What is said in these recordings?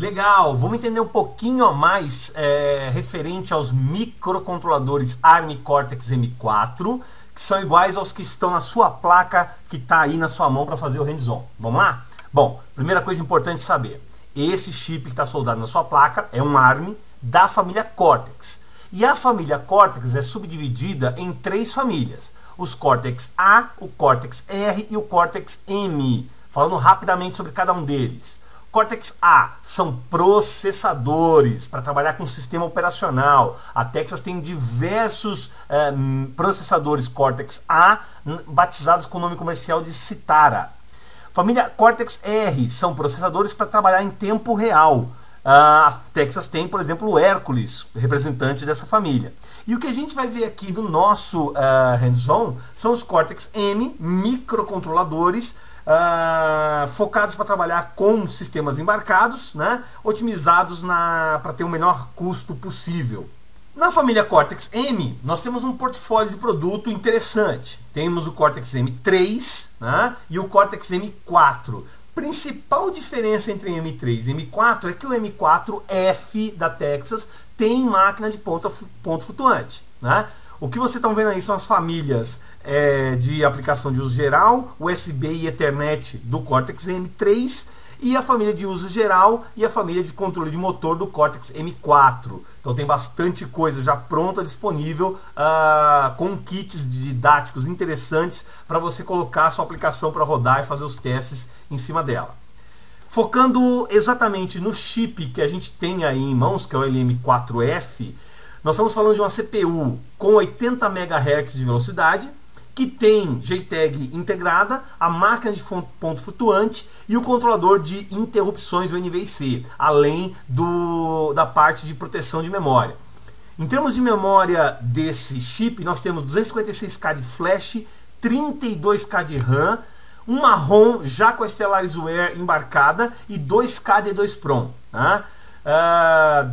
Legal, vamos entender um pouquinho a mais referente aos microcontroladores ARM Cortex M4, que são iguais aos que estão na sua placa, que está aí na sua mão para fazer o hands-on. Vamos lá? Bom, primeira coisa importante saber, esse chip que está soldado na sua placa é um ARM da família Cortex. E a família Cortex é subdividida em 3 famílias, os Cortex A, o Cortex R e o Cortex M. Falando rapidamente sobre cada um deles. Cortex A são processadores para trabalhar com sistema operacional. A Texas tem diversos processadores Cortex A, batizados com o nome comercial de Citara. Família Cortex R são processadores para trabalhar em tempo real. A Texas tem, por exemplo, o Hércules, representante dessa família. E o que a gente vai ver aqui no nosso hands-on são os Cortex M, microcontroladores, focados para trabalhar com sistemas embarcados, né, otimizados para ter o menor custo possível. Na família Cortex M, nós temos um portfólio de produto interessante. Temos o Cortex M3, né, e o Cortex M4. Principal diferença entre M3 e M4 é que o M4F da Texas tem máquina de ponto flutuante, né? O que vocês estão vendo aí são as famílias de aplicação de uso geral, USB e Ethernet do Cortex M3 e a família de uso geral e a família de controle de motor do Cortex M4. Então tem bastante coisa já pronta, disponível, com kits didáticos interessantes para você colocar a sua aplicação para rodar e fazer os testes em cima dela. Focando exatamente no chip que a gente tem aí em mãos, que é o LM4F, nós estamos falando de uma CPU com 80 MHz de velocidade, que tem JTAG integrada, a máquina de ponto flutuante e o controlador de interrupções, o NVC, além da parte de proteção de memória. Em termos de memória desse chip, nós temos 256K de flash, 32K de RAM, uma ROM já com a Stellaris-Ware embarcada e 2K de EEPROM. Tá?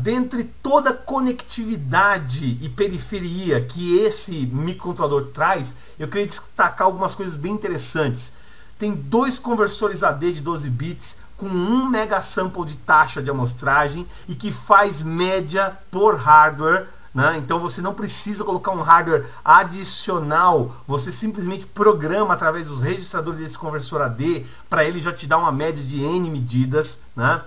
Dentre toda a conectividade e periferia que esse microcontrolador traz, eu queria destacar algumas coisas bem interessantes. Tem 2 conversores AD de 12 bits com 1 megasample de taxa de amostragem e que faz média por hardware, né? Então você não precisa colocar um hardware adicional, você simplesmente programa através dos registradores desse conversor AD para ele já te dar uma média de N medidas, né?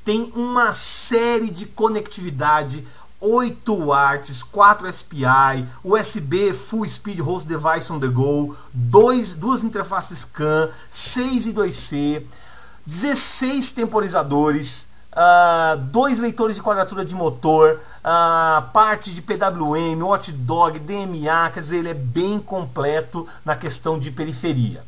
Tem uma série de conectividade, 8 ARTs, 4 SPI, USB Full Speed Host Device on the Go, 2 interfaces CAN, 6 e 2C, 16 temporizadores, 2 leitores de quadratura de motor, parte de PWM, Watchdog, DMA, quer dizer, ele é bem completo na questão de periferia.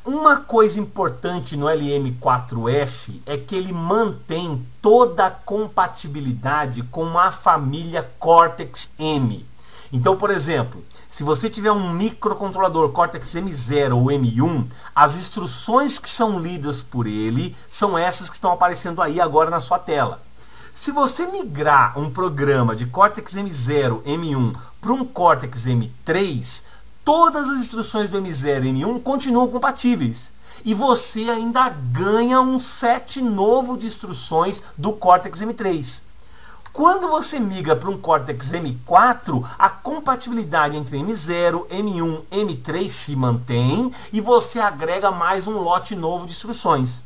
Uma coisa importante no LM4F é que ele mantém toda a compatibilidade com a família Cortex M. Então, por exemplo, se você tiver um microcontrolador Cortex M0 ou M1, as instruções que são lidas por ele são essas que estão aparecendo aí agora na sua tela. Se você migrar um programa de Cortex M0, M1 para um Cortex M3, todas as instruções do M0 e M1 continuam compatíveis. E você ainda ganha um set novo de instruções do Cortex M3. Quando você migra para um Cortex M4, a compatibilidade entre M0, M1 e M3 se mantém e você agrega mais um lote novo de instruções.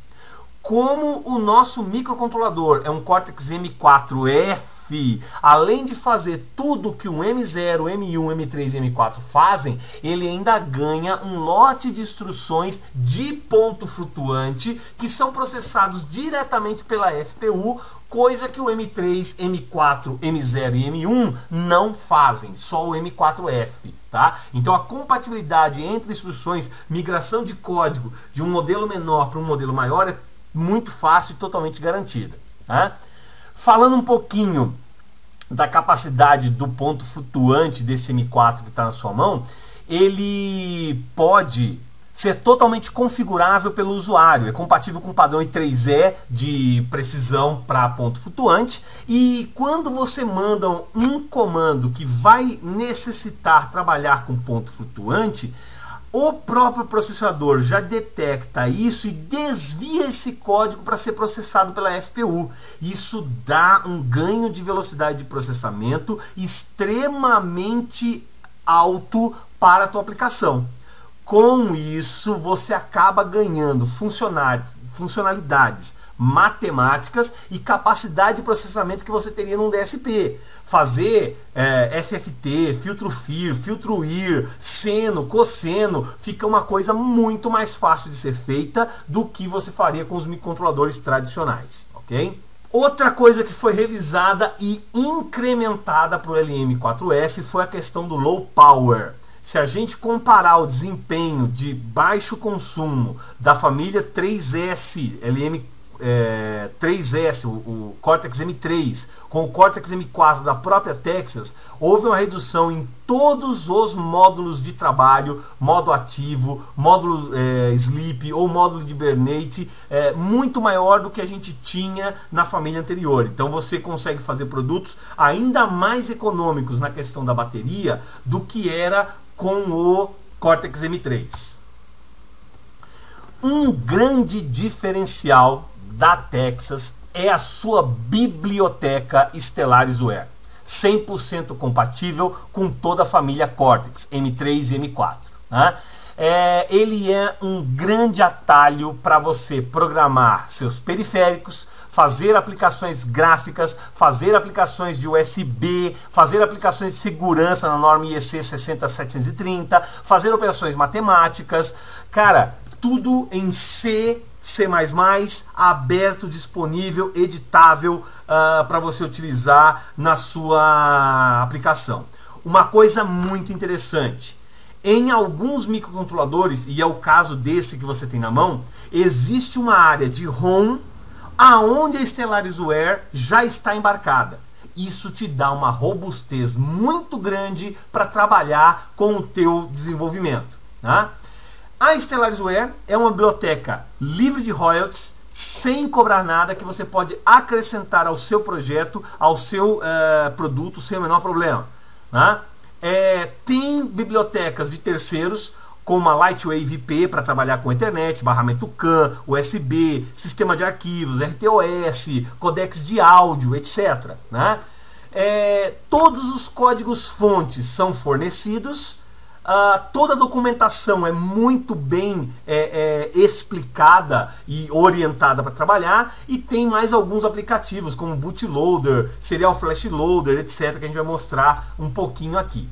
Como o nosso microcontrolador é um Cortex M4F, além de fazer tudo que um M0, M1, M3 e M4 fazem, ele ainda ganha um lote de instruções de ponto flutuante que são processados diretamente pela FPU, coisa que o M3, M4, M0 e M1 não fazem, só o M4F. Tá? Então a compatibilidade entre instruções, migração de código de um modelo menor para um modelo maior é muito fácil e totalmente garantida. Tá? Falando um pouquinho da capacidade do ponto flutuante desse M4 que está na sua mão, ele pode ser totalmente configurável pelo usuário. É compatível com o padrão I3E de precisão para ponto flutuante. E quando você manda um comando que vai necessitar trabalhar com ponto flutuante, O próprio processador já detecta isso e desvia esse código para ser processado pela FPU. Isso dá um ganho de velocidade de processamento extremamente alto para a tua aplicação. Com isso, você acaba ganhando funcionalidades matemáticas e capacidade de processamento que você teria num DSP. Fazer FFT, filtro FIR, filtro IR, seno, cosseno, fica uma coisa muito mais fácil de ser feita do que você faria com os microcontroladores tradicionais, ok? Outra coisa que foi revisada e incrementada para o LM4F foi a questão do low power. Se a gente comparar o desempenho de baixo consumo da família 3S, LM3S, o Cortex M3, com o Cortex M4 da própria Texas, houve uma redução em todos os módulos de trabalho, modo ativo, módulo Sleep ou módulo de Hibernate, muito maior do que a gente tinha na família anterior. Então você consegue fazer produtos ainda mais econômicos na questão da bateria do que era com o Cortex M3. Um grande diferencial da Texas é a sua biblioteca Stellaris-Ware, 100% compatível com toda a família Cortex, M3 e M4. Né? Ele é um grande atalho para você programar seus periféricos, fazer aplicações gráficas, fazer aplicações de USB, fazer aplicações de segurança na norma IEC 60730, fazer operações matemáticas, cara, tudo em C++, aberto, disponível, editável para você utilizar na sua aplicação. Uma coisa muito interessante, em alguns microcontroladores, e é o caso desse que você tem na mão, existe uma área de ROM aonde a Stellaris-Ware já está embarcada. Isso te dá uma robustez muito grande para trabalhar com o teu desenvolvimento. Né? A Stellaris-Ware é uma biblioteca livre de royalties, sem cobrar nada, que você pode acrescentar ao seu projeto, ao seu produto, sem o menor problema. Né? Tem bibliotecas de terceiros, como a Lightwave IP para trabalhar com internet, barramento CAN, USB, sistema de arquivos, RTOS, codecs de áudio, etc. Né? Todos os códigos fontes são fornecidos, toda a documentação é muito bem explicada e orientada para trabalhar, e tem mais alguns aplicativos como Bootloader, Serial Flash Loader, etc., que a gente vai mostrar um pouquinho aqui.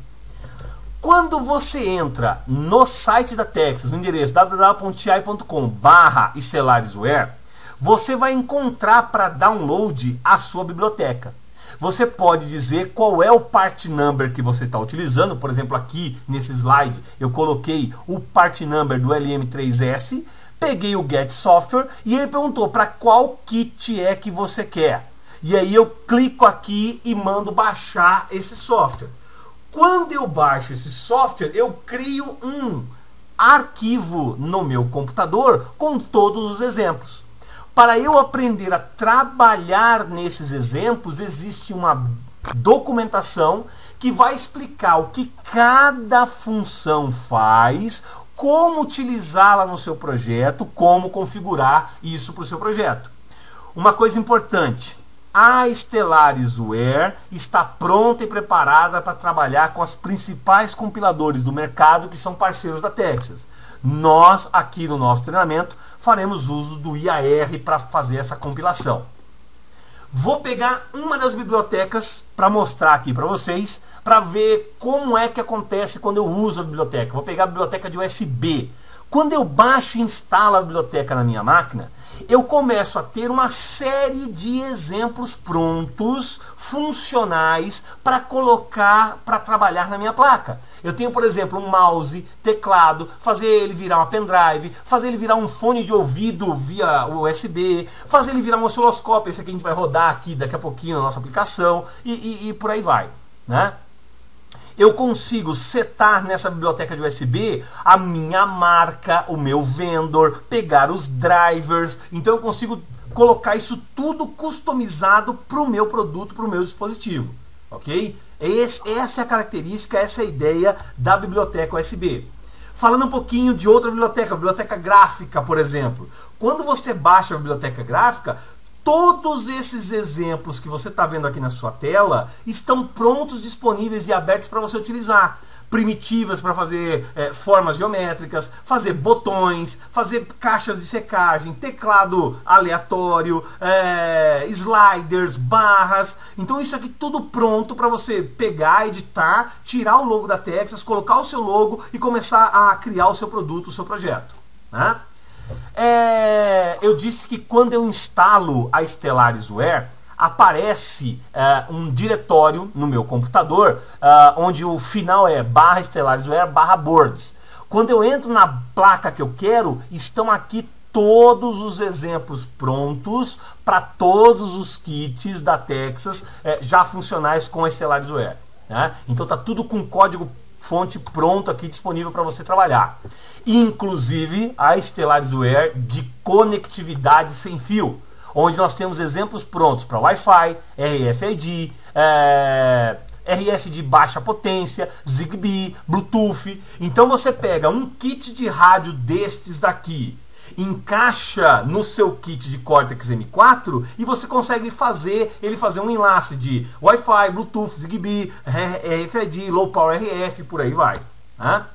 Quando você entra no site da Texas, no endereço www.ti.com/Stellaris-Ware, você vai encontrar para download a sua biblioteca. Você pode dizer qual é o part number que você está utilizando. Por exemplo, aqui nesse slide eu coloquei o part number do LM3S, peguei o Get Software e ele perguntou para qual kit é que você quer. E aí eu clico aqui e mando baixar esse software. Quando eu baixo esse software, eu crio um arquivo no meu computador com todos os exemplos. Para eu aprender a trabalhar nesses exemplos, existe uma documentação que vai explicar o que cada função faz, como utilizá-la no seu projeto, como configurar isso para o seu projeto. Uma coisa importante, a Stellaris-Ware está pronta e preparada para trabalhar com os principais compiladores do mercado que são parceiros da Texas. Nós, aqui no nosso treinamento, faremos uso do IAR para fazer essa compilação. Vou pegar uma das bibliotecas para mostrar aqui para vocês, para ver como é que acontece quando eu uso a biblioteca. Vou pegar a biblioteca de USB. Quando eu baixo e instalo a biblioteca na minha máquina, eu começo a ter uma série de exemplos prontos, funcionais, para colocar, para trabalhar na minha placa. Eu tenho, por exemplo, um mouse, teclado, fazer ele virar uma pendrive, fazer ele virar um fone de ouvido via USB, fazer ele virar um osciloscópio, esse aqui a gente vai rodar aqui daqui a pouquinho na nossa aplicação, e por aí vai. Né? Eu consigo setar nessa biblioteca de USB a minha marca, o meu vendor, pegar os drivers. Então eu consigo colocar isso tudo customizado para o meu produto, para o meu dispositivo. Ok? Essa é a característica, essa é a ideia da biblioteca USB. Falando um pouquinho de outra biblioteca, a biblioteca gráfica, por exemplo. Quando você baixa a biblioteca gráfica, todos esses exemplos que você está vendo aqui na sua tela estão prontos, disponíveis e abertos para você utilizar. Primitivas para fazer formas geométricas, fazer botões, fazer caixas de secagem, teclado aleatório, sliders, barras. Então isso aqui tudo pronto para você pegar, editar, tirar o logo da Texas, colocar o seu logo e começar a criar o seu produto, o seu projeto, né? Eu disse que quando eu instalo a Stellarisware, aparece um diretório no meu computador, onde o final é /Stellarisware/boards. Quando eu entro na placa que eu quero, estão aqui todos os exemplos prontos para todos os kits da Texas já funcionais com a Stellarisware, né? Então tá tudo com código fonte pronto aqui disponível para você trabalhar. Inclusive a Stellarisware de conectividade sem fio, onde nós temos exemplos prontos para Wi-Fi, RFID, RF de baixa potência, Zigbee, Bluetooth. Então você pega um kit de rádio destes daqui, encaixa no seu kit de Cortex M4 e você consegue fazer um enlace de Wi-Fi, Bluetooth, Zigbee, RFID, Low Power RF, por aí vai, né?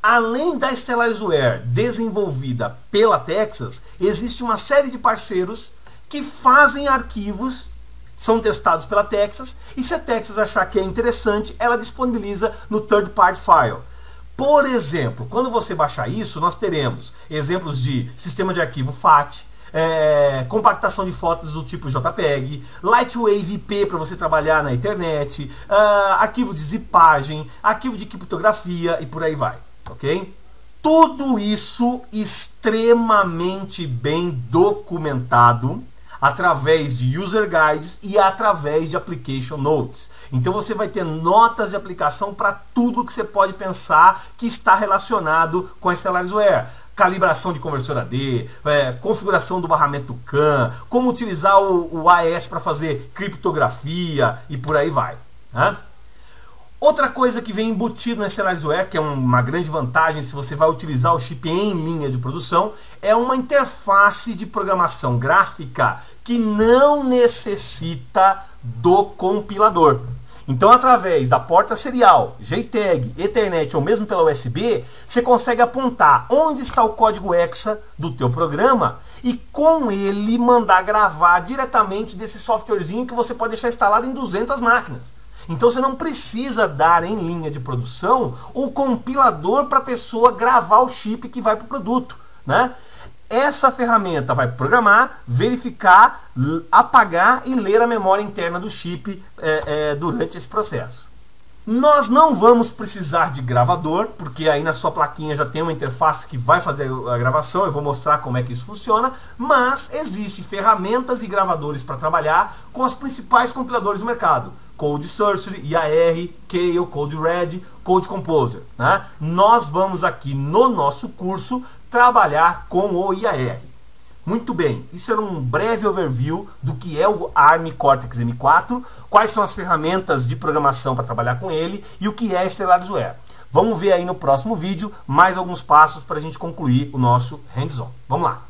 Além da Stellarisware desenvolvida pela Texas, existe uma série de parceiros que fazem arquivos, são testados pela Texas, e se a Texas achar que é interessante, ela disponibiliza no Third Party File. Por exemplo, quando você baixar isso, nós teremos exemplos de sistema de arquivo FAT, compactação de fotos do tipo JPEG, Lightwave IP para você trabalhar na internet, arquivo de zipagem, arquivo de criptografia e por aí vai. Ok? Tudo isso extremamente bem documentado através de user guides e através de application notes. Então você vai ter notas de aplicação para tudo que você pode pensar que está relacionado com a Stellarisware. Calibração de conversor AD, configuração do barramento CAN, como utilizar o AES para fazer criptografia e por aí vai, né? Outra coisa que vem embutido na Stellarisware, que é uma grande vantagem se você vai utilizar o chip em linha de produção, é uma interface de programação gráfica que não necessita do compilador. Então, através da porta serial, JTAG, Ethernet ou mesmo pela USB, você consegue apontar onde está o código hexa do teu programa e com ele mandar gravar diretamente desse softwarezinho que você pode deixar instalado em 200 máquinas. Então você não precisa dar em linha de produção o compilador para a pessoa gravar o chip que vai para o produto, né? Essa ferramenta vai programar, verificar, apagar e ler a memória interna do chip durante esse processo. Nós não vamos precisar de gravador, porque aí na sua plaquinha já tem uma interface que vai fazer a gravação, eu vou mostrar como é que isso funciona, mas existem ferramentas e gravadores para trabalhar com os principais compiladores do mercado. Code Sorcery, IAR, Kale, Code Red, Code Composer, né? Nós vamos aqui no nosso curso trabalhar com o IAR. Muito bem, isso era um breve overview do que é o ARM Cortex M4, quais são as ferramentas de programação para trabalhar com ele e o que é Stellarisware. Vamos ver aí no próximo vídeo mais alguns passos para a gente concluir o nosso hands-on. Vamos lá!